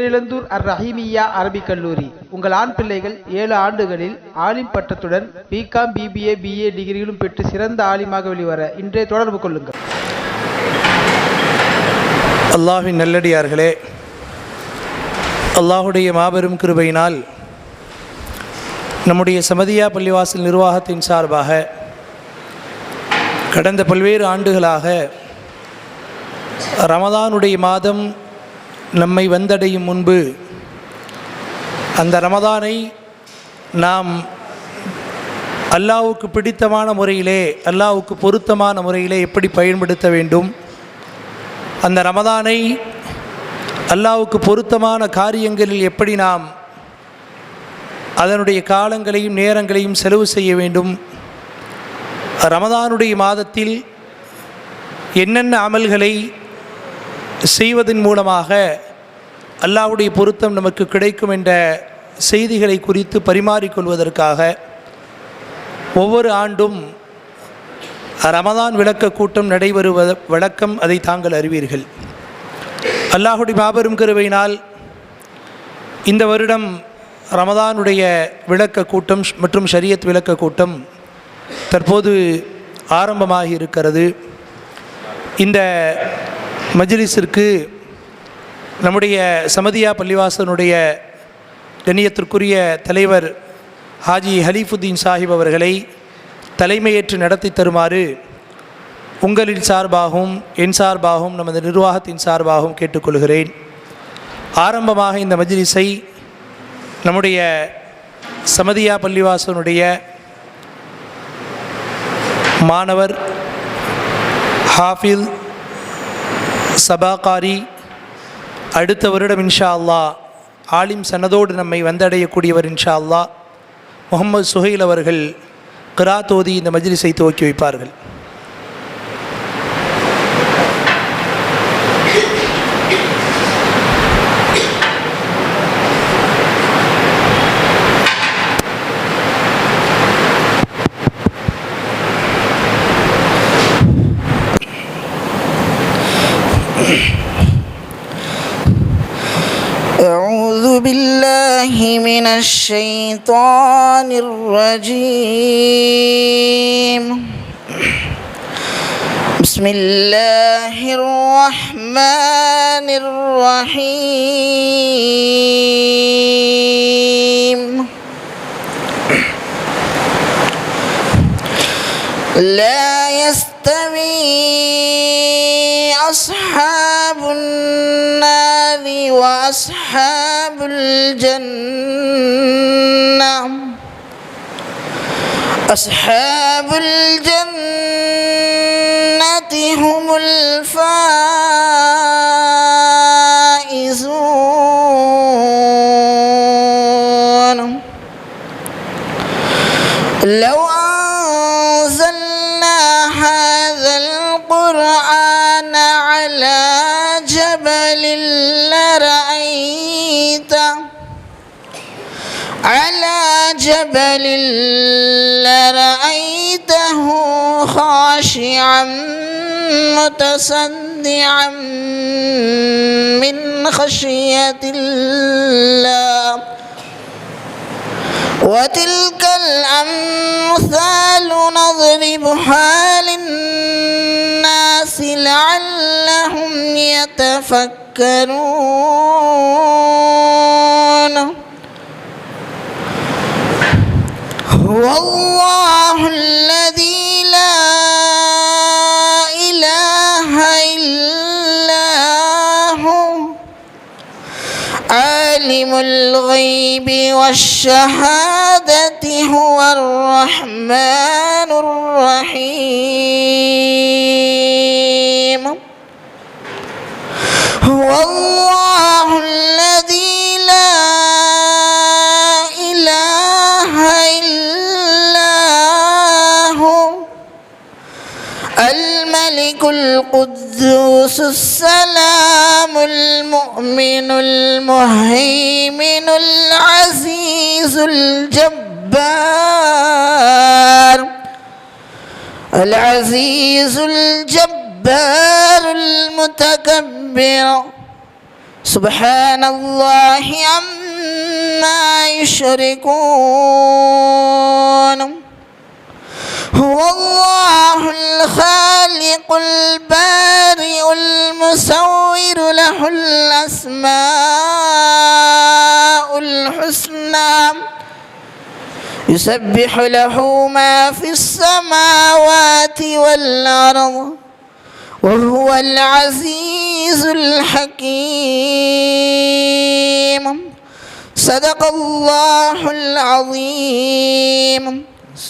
இளந்தூர் அர் ரஹீமியா அரபிக் கல்லூரி. உங்கள் ஆண் பிள்ளைகள் 7 ஆண்டுகளில் ஆலிம் பட்டத்துடன் பிகாம், பிபிஏ, பிஏ டிகிரிகளும் பெற்று சிறந்த ஆலிமாக வெளிவர இன்றே தொடர்பு கொள்ளுங்கள். அல்லாஹ்வின் நல்லடியார்களே, அல்லாஹுடைய மாபெரும் கிருபையினால் நம்முடைய சமதியா பள்ளிவாசல் நிர்வாகத்தின் சார்பாக கடந்த பல்வேறு ஆண்டுகளாக ரமதானுடைய மாதம் நம்மை வந்தடையும் முன்பு அந்த ரமதானை நாம் அல்லாஹ்வுக்கு பிடித்தமான முறையிலே, அல்லாஹ்வுக்கு பொருத்தமான முறையிலே எப்படி பயன்படுத்த வேண்டும், அந்த ரமதானை அல்லாஹ்வுக்கு பொருத்தமான காரியங்களில் எப்படி நாம் அதனுடைய காலங்களையும் நேரங்களையும் செலவு செய்ய வேண்டும், ரமதானுடைய மாதத்தில் என்னென்ன அமல்களை செய்வதன் மூலமாக அல்லாஹ்வுடைய பொருத்தம் நமக்கு கிடைக்கும் என்ற செய்திகளை குறித்து பரிமாறிக்கொள்வதற்காக ஒவ்வொரு ஆண்டும் ரமதான் விளக்க கூட்டம் நடைபெறுவ வழக்கம். அதை தாங்கள் அறிவீர்கள். அல்லாஹ்வுடைய மாபெரும் கிருபையினால் இந்த வருடம் ரமதானுடைய விளக்க கூட்டம் மற்றும் ஷரியத் விளக்க கூட்டம் தற்போது ஆரம்பமாகி இருக்கிறது. இந்த மஜ்லிஸிற்கு நம்முடைய சமதியா பள்ளிவாசனுடைய கண்ணியத்திற்குரிய தலைவர் ஹாஜி ஹலீஃபுத்தீன் சாஹிப் அவர்களை தலைமையேற்று நடத்தி தருமாறு உங்களின் சார்பாகவும் என் சார்பாகவும் நமது நிர்வாகத்தின் சார்பாகவும் கேட்டுக்கொள்கிறேன். ஆரம்பமாக இந்த மஜ்லிஸை நம்முடைய சமதியா பள்ளிவாசனுடைய மாணவர் ஹாஃபில் சபாகாரி, அடுத்த வருடம் இன்ஷா அல்லாஹ் ஆலிம் சனதோடு நம்மை வந்தடையக்கூடியவர் இன்ஷா அல்லாஹ் முகமது சுஹைல் அவர்கள் கிராத் ஓதி இந்த மஜ்லிஸை துவக்கி வைப்பார்கள். أعوذ بالله من الشيطان الرجيم. بسم الله الرحمن الرحيم. لا يستوي أصحاب النار وأصحاب الجنة. أصحاب الجنة هم الفائزون. لو أنزلنا هذا القرآن على جبل لرأيته خاشعا متصدعا من خشية الله. وتلك الأمثال نضربها للناس لعلهم يتفكرون. هو الله الذي لا إله إلا هو عالم الغيب والشهادة هو الرحمن الرحيم. هو الله الذي لا إله إلا هو الملك القدوس السلام المؤمن المهيمن العزيز الجبار العزيز الجبار المتكبر سبحان الله عما يشركون هو الله الخالق البارئ المصور له الأسماء الحسنى يسبح له ما في السماوات والأرض وهو العزيز الحكيم صدق الله العظيم